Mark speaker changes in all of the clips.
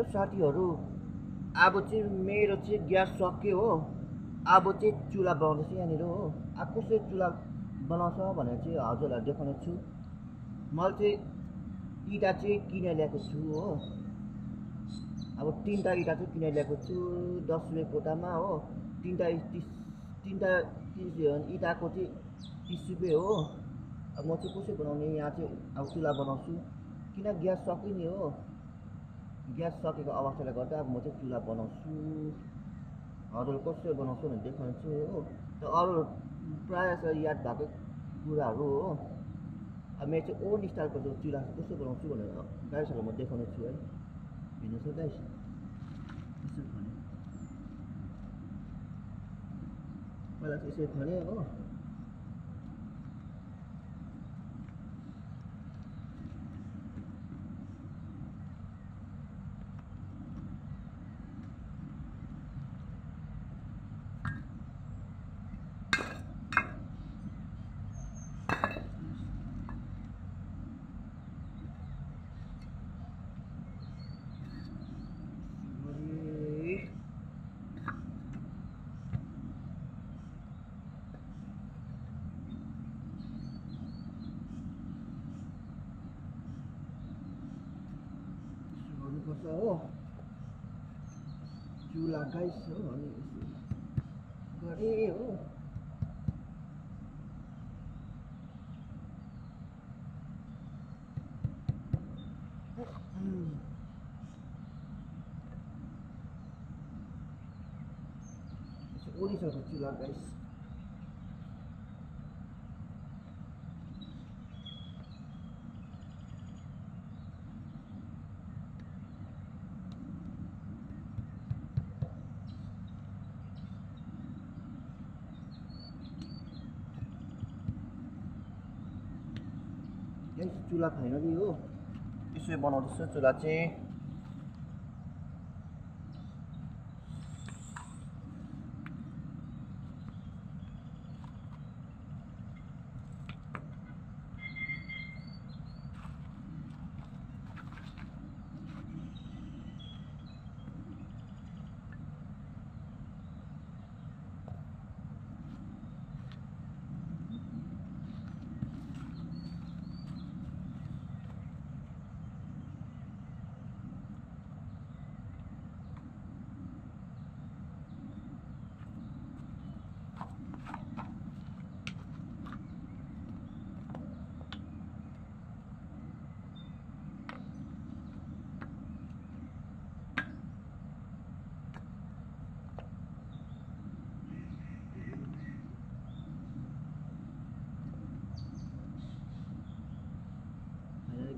Speaker 1: Hello साथीहरू, अब चाहिँ मेरो चाहिँ ग्यास सक्यो हो। अब चाहिँ चुल्हा बनाउँदैछु यहाँनिर हो। अब कसरी चुल्हा बनाउँछ भनेर चाहिँ हजुरहरूलाई देखाउने छु। मैले चाहिँ इँटा चाहिँ किनेर ल्याएको छु हो। अब 3टा इँटा चाहिँ किनेर ल्याएको छु 10 रुपियाँ कोटामा हो। 3टा इँटाको चाहिँ 30 रुपियाँ हो। अब म चाहिँ कसरी बनाउने यहाँ चाहिँ अब चुल्हा बनाउँछु किन ग्यास सक्यो नि हो। ग्यास सकेको अवस्थाले गर्दा अब म चाहिँ चुल्हा बनाउँछु। हजुरले कसरी बनाउँछु भनेर देखाउँछु हो। र अरू प्रायः जस्तो याद भएको कुराहरू हो। अब मेरो चाहिँ ओल्ड स्टाइलको जो चुल्हा कसरी बनाउँछु भनेर गाइसहरूलाई म देखाउने छु है। हेर्नुहोस् है गाइस, यसो खने पहिला चाहिँ यसरी खने हो। गर्नुपर्छ हो चुल्हा गाइस हो। अनि यसो गरेँ हो। ओडिसको चुल्हा गाइस। चुल्हा फाइनली हो यसरी बनाउँदैछु चुल्हा चाहिँ।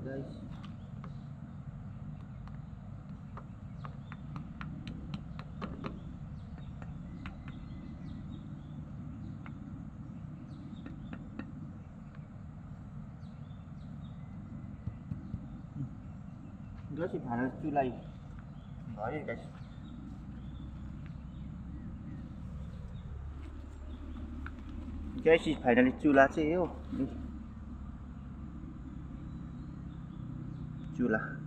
Speaker 1: Guys, guys भाँडा चुल्हा भयो guys। गाइस फाइनली चुल्हा चाहिँ हो चुल्हा।